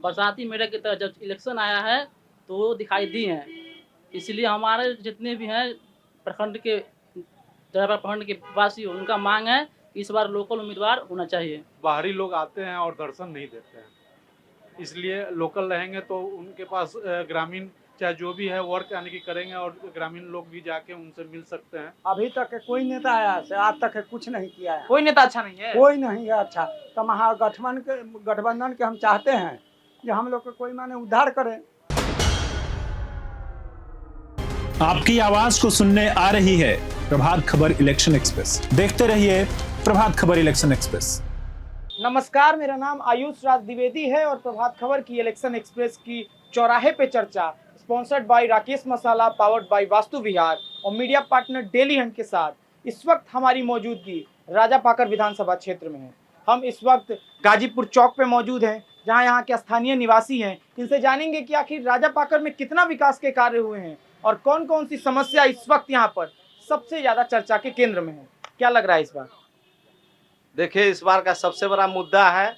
बरसाती मेढक की तरह जब इलेक्शन आया है तो वो दिखाई दी हैं। इसलिए हमारे जितने भी हैं प्रखंड के ड्राइवर प्रखंड के वासी उनका मांग है कि इस बार लोकल उम्मीदवार होना चाहिए। बाहरी लोग आते हैं और दर्शन नहीं देते हैं, इसलिए लोकल रहेंगे तो उनके पास ग्रामीण चाहे जो भी है वर्क यानी कि करेंगे और ग्रामीण लोग भी जाके उनसे मिल सकते हैं। अभी तक कोई नेता आया से आज तक कुछ नहीं किया है। कोई नेता अच्छा नहीं है, कोई नहीं है अच्छा। तो गठबंधन के हम चाहते हैं कि हम लोग को कोई माने उद्धार करे। आपकी आवाज को सुनने आ रही है प्रभात खबर इलेक्शन एक्सप्रेस। देखते रहिए प्रभात खबर इलेक्शन एक्सप्रेस। नमस्कार, मेरा नाम आयुष राज द्विवेदी है और प्रभात खबर की इलेक्शन एक्सप्रेस की चौराहे पे चर्चा sponsored by Rakesh Masala, powered by Vastu Vihar और मीडिया पार्टनर डेली हंट के साथ इस वक्त हमारी मौजूदगी राजापाकर विधानसभा क्षेत्र में है। हम इस वक्त गाजीपुर चौक पे मौजूद हैं जहां यहाँ के स्थानीय निवासी हैं। इनसे जानेंगे कि आखिर राजापाकर में कितना विकास के कार्य हुए हैं और कौन कौन सी समस्या इस वक्त यहाँ पर सबसे ज्यादा चर्चा के केंद्र में है। क्या लग रहा है इस बार? देखिए, इस बार का सबसे बड़ा मुद्दा है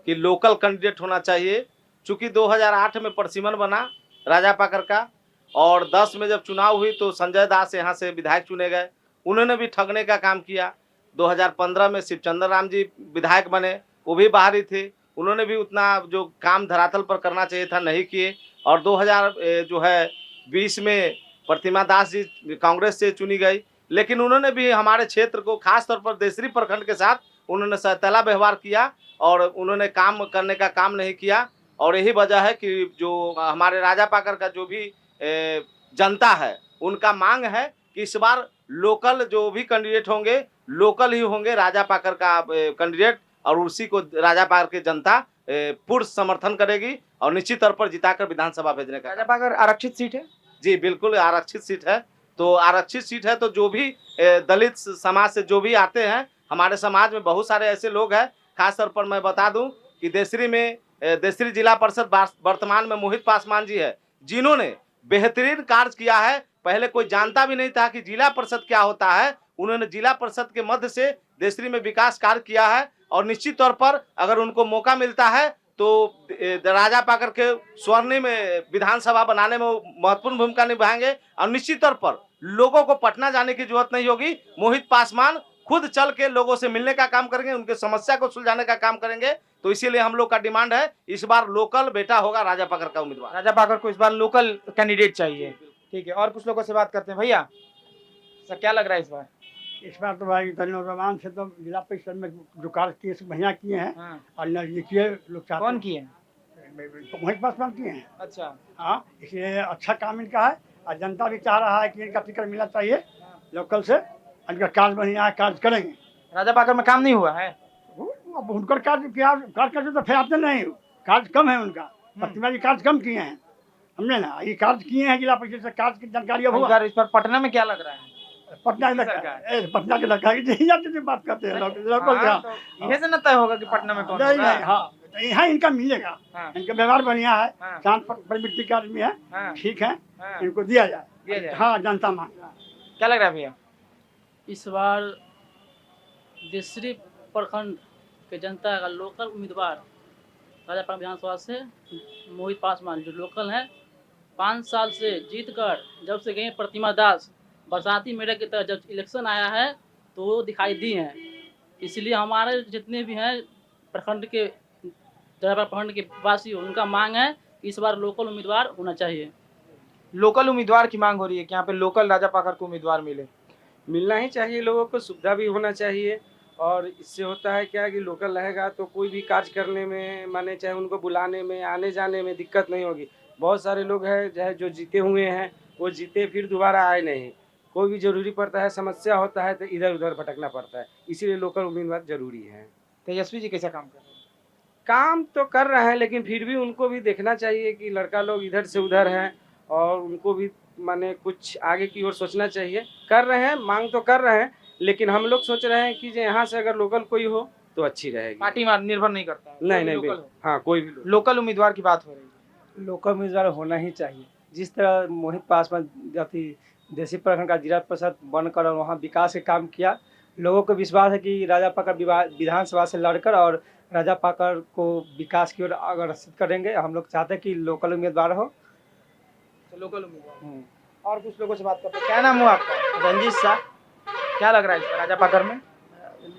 कि लोकल कैंडिडेट होना चाहिए। चूंकि 2008 में प्रसिमन बना राजापाकर का और 10 में जब चुनाव हुई तो संजय दास यहाँ से विधायक चुने गए, उन्होंने भी ठगने का काम किया। 2015 में शिवचंद्र राम जी विधायक बने, वो भी बाहरी थे, उन्होंने भी उतना जो काम धरातल पर करना चाहिए था नहीं किए। और 2020 में प्रतिमा दास जी कांग्रेस से चुनी गई, लेकिन उन्होंने भी हमारे क्षेत्र को खास तौर पर देसरी प्रखंड के साथ उन्होंने सौतेला व्यवहार किया और उन्होंने काम करने का काम नहीं किया। और यही वजह है कि जो हमारे राजापाकर का जो भी जनता है उनका मांग है कि इस बार लोकल जो भी कैंडिडेट होंगे लोकल ही होंगे, राजापाकर का कैंडिडेट, और उसी को राजापाकर की जनता पूर्ण समर्थन करेगी और निश्चित तौर पर जिताकर विधानसभा भेजने का। राजापाकर आरक्षित सीट है? जी बिल्कुल आरक्षित सीट है। तो आरक्षित सीट है तो जो भी दलित समाज से जो भी आते हैं, हमारे समाज में बहुत सारे ऐसे लोग हैं। खास तौर पर मैं बता दूं कि देसरी जिला परिषद वर्तमान में मोहित पासवान जी है, जिन्होंने बेहतरीन कार्य किया है। पहले कोई जानता भी नहीं था कि जिला परिषद क्या होता है, उन्होंने जिला परिषद के मध्य से देसरी में विकास कार्य किया है। और निश्चित तौर पर अगर उनको मौका मिलता है तो राजापाकर के स्वर्णिम विधानसभा बनाने में महत्वपूर्ण भूमिका निभाएंगे। और निश्चित तौर पर लोगों को पटना जाने की जरूरत नहीं होगी, मोहित पासवान खुद चल के लोगों से मिलने का काम करेंगे, उनके समस्या को सुलझाने का काम करेंगे। तो इसीलिए हम लोग का डिमांड है इस बार लोकल बेटा होगा राजापाकर का उम्मीदवार। राजापाकर को इस बार लोकल कैंडिडेट चाहिए। ठीक है, और कुछ लोगों से बात करते हैं। भैया सर, क्या लग रहा है इस बार? इस बार तो भाई धन्यवाद से तो जिला परिषद में जो कार्य किए बढ़िया किए हैं और नजदीकी लोग चाहते। कौन किए? मोहित पासवान किए हैं। अच्छा, हाँ, इसलिए अच्छा काम इनका है और जनता भी चाह रहा है कि इनका टिकट मिलना चाहिए लोकल से। इनका कार्य बढ़िया है, कार्य करेंगे। राजापाकर में काम नहीं हुआ है? अब उनका कार्य करते तो फिर आते नहीं, कार्य कम है उनका। प्रतिमा जी कार्य कम किए हैं, हमने ना ये कार्य किए हैं जिला परिषद से कार्य की जानकारी अब हुआ। इस पर पटना में क्या लग रहा है? पटना के लड़का की बात करते हैं लोकल। यह से न तय होगा कि पटना में कौन होगा? नहीं, हाँ यहाँ इनका मिलेगा। इनका व्यवहार बढ़िया है, शांत प्रवृत्ति का आदमी है, ठीक है, इनको दिया जाए। हाँ, जनता मांग। क्या लग रहा है भैया इस बार देसरी प्रखंड के जनता का लोकल उम्मीदवार राजापाकर विधानसभा से मोहित पासवान जो लोकल हैं, 5 साल से जीतकर जब से गए प्रतिमा दास बरसाती मेढक की तरह जब इलेक्शन आया है तो वो दिखाई दी हैं। इसलिए हमारे जितने भी हैं प्रखंड के ड्राइवर प्रखंड के वासी उनका मांग है इस बार लोकल उम्मीदवार होना चाहिए। लोकल उम्मीदवार की मांग हो रही है कि यहाँ पे लोकल राजापाकर को उम्मीदवार मिलना ही चाहिए। लोगों को सुविधा भी होना चाहिए और इससे होता है क्या कि लोकल रहेगा तो कोई भी कार्य करने में, माने चाहे उनको बुलाने में, आने जाने में दिक्कत नहीं होगी। बहुत सारे लोग हैं चाहे जो जीते हुए हैं वो जीते फिर दोबारा आए नहीं, कोई भी जरूरी पड़ता है, समस्या होता है तो इधर उधर भटकना पड़ता है, इसीलिए लोकल उम्मीदवार जरूरी है। तेजस्वी जी कैसा काम कर रहे हैं? काम तो कर रहे हैं लेकिन फिर भी उनको भी देखना चाहिए कि लड़का लोग इधर से उधर हैं और उनको भी माने कुछ आगे की ओर सोचना चाहिए। कर रहे हैं, मांग तो कर रहे हैं, लेकिन हम लोग सोच रहे हैं कि यहाँ से अगर लोकल कोई हो तो अच्छी रहेगी। पार्टी निर्भर नहीं करता है? नहीं, हाँ कोई भी लोकल उम्मीदवार की बात हो रही है। लोकल उम्मीदवार होना ही चाहिए। जिस तरह मोहित पासवान देसी प्रखंड का जिला परिषद बनकर और वहाँ विकास के काम किया, लोगों को विश्वास है कि राजा पाकर विधानसभा से लड़कर और राजा पाकर को विकास की ओर अग्रसर करेंगे। हम लोग चाहते हैं कि लोकल उम्मीदवार हो। तो लोकल उम्मीदवार। और कुछ लोगों से बात करते हैं। क्या नाम हुआ आपका? रंजीत शाह। क्या लग रहा है इस बार राजा पाकर में?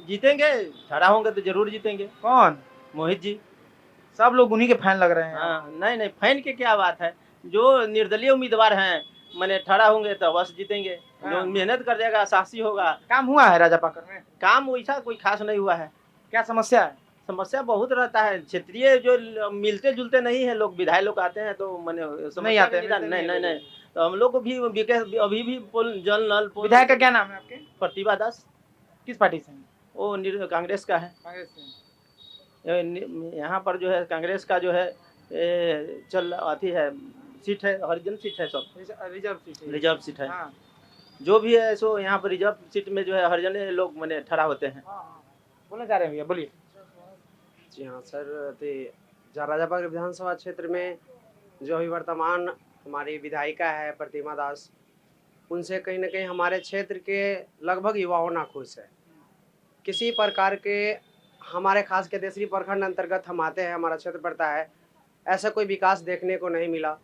जीतेंगे, खड़ा होंगे तो जरूर जीतेंगे। कौन? मोहित जी। सब लोग उन्हीं के फैन लग रहे हैं। हाँ, नहीं फैन की क्या बात है, जो निर्दलीय उम्मीदवार हैं मैंने खड़ा होंगे तो बस जीतेंगे। जो मेहनत कर जाएगा साहसी होगा। काम हुआ है राजा पाकर में? काम वैसा कोई खास नहीं हुआ है। क्या समस्या है? समस्या बहुत रहता है, क्षेत्रीय जो मिलते जुलते नहीं है लोग, विधायक लोग आते हैं तो मैंने नहीं आते हैं, नहीं तो हम लोग को भी अभी भी जल नल विधायक का क्या नाम है आपके? प्रतिभा दास। किस पार्टी से? वो कांग्रेस का है। कांग्रेस से। यहाँ पर जो है कांग्रेस का जो है चल आती है सीट है, हरिजन सीट है, सब रिजर्व सीट है। हाँ। जो भी है सो यहाँ पर रिजर्व सीट में जो है हरिजन लोग मैंने ठहरा होते हैं। बोलना चाह रहे हैं भैया, बोलिए। जी हाँ सर, तो राजा पाकर विधानसभा क्षेत्र में जो अभी वर्तमान हमारी विधायिका है प्रतिमा दास, उनसे कहीं ना कहीं हमारे क्षेत्र के लगभग युवाओं ना खुश है। किसी प्रकार के हमारे खास के देसरी प्रखंड अंतर्गत हम आते हैं, हमारा क्षेत्र पड़ता है, ऐसा कोई विकास देखने को नहीं मिला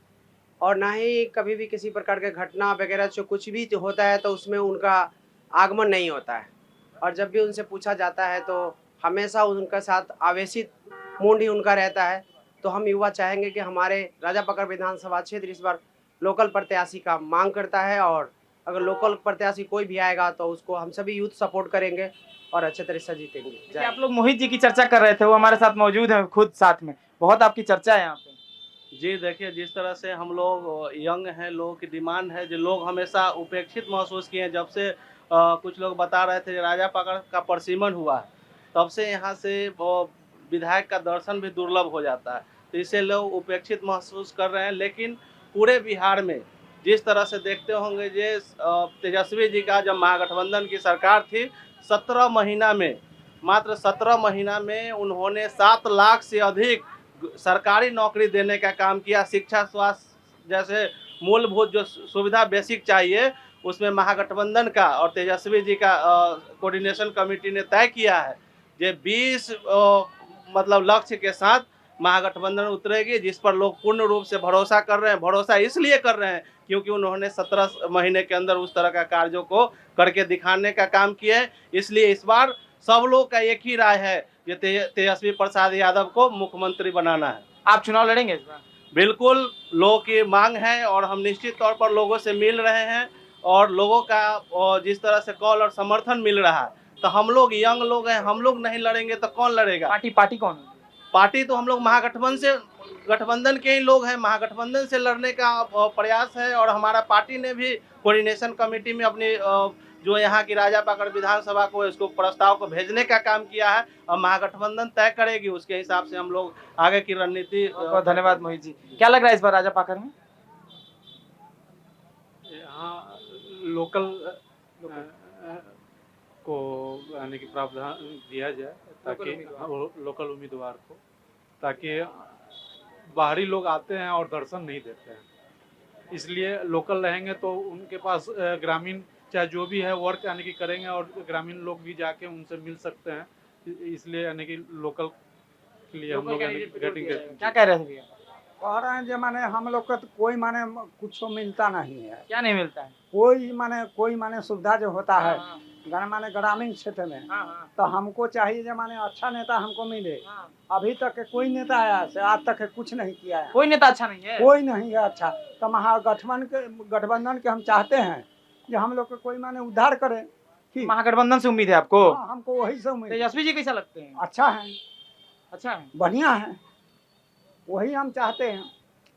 और ना ही कभी भी किसी प्रकार के घटना वगैरह जो कुछ भी होता है तो उसमें उनका आगमन नहीं होता है। और जब भी उनसे पूछा जाता है तो हमेशा उनके साथ आवेशित मूड ही उनका रहता है। तो हम युवा चाहेंगे कि हमारे राजा पाकर विधानसभा क्षेत्र इस बार लोकल प्रत्याशी का मांग करता है और अगर लोकल प्रत्याशी कोई भी आएगा तो उसको हम सभी यूथ सपोर्ट करेंगे और अच्छे तरह से जीतेंगे। आप लोग मोहित जी की चर्चा कर रहे थे, वो हमारे साथ मौजूद हैं खुद साथ में। बहुत आपकी चर्चा है यहाँ पे। जी देखिए, जिस तरह से हम लोग यंग हैं, लोगों की डिमांड है, जो लोग हमेशा उपेक्षित महसूस किए हैं। जब से कुछ लोग बता रहे थे राजा पाकर का परसीमन हुआ है, तब से यहाँ से विधायक का दर्शन भी दुर्लभ हो जाता है, तो इससे लोग उपेक्षित महसूस कर रहे हैं। लेकिन पूरे बिहार में जिस तरह से देखते होंगे, जे तेजस्वी जी का जब महागठबंधन की सरकार थी, 17 महीना में, मात्र 17 महीना में उन्होंने 7 लाख से अधिक सरकारी नौकरी देने का काम किया। शिक्षा, स्वास्थ्य जैसे मूलभूत जो सुविधा बेसिक चाहिए, उसमें महागठबंधन का और तेजस्वी जी का कोऑर्डिनेशन कमेटी ने तय किया है कि 20 मतलब लक्ष्य के साथ महागठबंधन उतरेगी, जिस पर लोग पूर्ण रूप से भरोसा कर रहे हैं। भरोसा इसलिए कर रहे हैं क्योंकि उन्होंने 17 महीने के अंदर उस तरह का कार्यों को करके दिखाने का काम किया है। इसलिए इस बार सब लोग का एक ही राय है कि तेजस्वी प्रसाद यादव को मुख्यमंत्री बनाना है। आप चुनाव लड़ेंगे इस बार? बिल्कुल, लोगों की मांग है और हम निश्चित तौर पर लोगों से मिल रहे हैं और लोगों का जिस तरह से कॉल और समर्थन मिल रहा है, तो हम लोग यंग लोग हैं, हम लोग नहीं लड़ेंगे तो कौन लड़ेगा? पार्टी कौन है? पार्टी तो हम लोग गठबंधन के ही लोग हैं। महागठबंधन से लड़ने का प्रयास है और हमारा पार्टी ने भी कोऑर्डिनेशन कमेटी में अपनी जो यहाँ की राजा पाकर विधानसभा को इसको प्रस्ताव को भेजने का काम किया है और महागठबंधन तय करेगी, उसके हिसाब से हम लोग आगे की रणनीति। बहुत धन्यवाद मोहित जी। क्या लग रहा है इस बार राजा पाकर में? यहाँ लोकल को यानी कि प्रावधान दिया जाए ताकि लोकल उम्मीदवार को, ताकि बाहरी लोग आते हैं और दर्शन नहीं देते हैं। इसलिए लोकल रहेंगे तो उनके पास ग्रामीण चाहे जो भी है वर्क यानी कि करेंगे और ग्रामीण लोग भी जाके उनसे मिल सकते हैं। इसलिए यानी कि लोकल के लिए हम लोग क्या कह रहे हैं? कह रहे हैं जो माने हम लोग को तो कोई माने कुछ मिलता नहीं है। क्या नहीं मिलता है? कोई माने सुविधा जो होता है माने ग्रामीण क्षेत्र में, तो हमको चाहिए जो माने अच्छा नेता हमको मिले। अभी तक के कोई नेता आया से आज तक कुछ नहीं किया है। कोई नेता अच्छा नहीं है? कोई नहीं है अच्छा। तो महागठबंधन के हम चाहते हैं जो हम लोग को कोई माने उद्धार करे। महागठबंधन से उम्मीद है आपको? हमको वही से उम्मीद। तेजस्वी जी कैसा लगते हैं? अच्छा है, अच्छा है, बढ़िया बढ़िया है, वही हम चाहते हैं।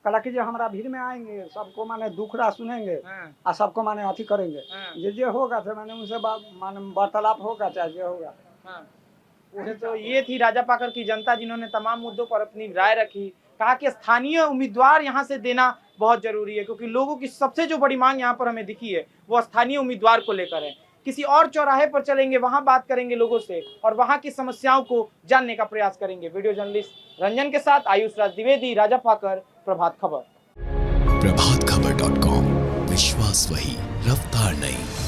कल की जो हमारा भीड़ में आएंगे, सबको माने दुख रहा सुनेंगे और सबको माने अथी करेंगे। जे होगा फिर माने उनसे माने वार्तालाप होगा, चाहे जो होगा। तो ये थी राजा पाकर की जनता, जिन्होंने तमाम मुद्दों पर अपनी राय रखी। कहा कि स्थानीय उम्मीदवार यहाँ से देना बहुत जरूरी है, क्योंकि लोगों की सबसे जो बड़ी मांग यहाँ पर हमें दिखी है वो स्थानीय उम्मीदवार को लेकर है। किसी और चौराहे पर चलेंगे, वहां बात करेंगे लोगों से और वहां की समस्याओं को जानने का प्रयास करेंगे। वीडियो जर्नलिस्ट रंजन के साथ आयुष राज द्विवेदी, राजा पाकर, प्रभात खबर। प्रभातखबर.com, विश्वास वही, रफ्तार नहीं।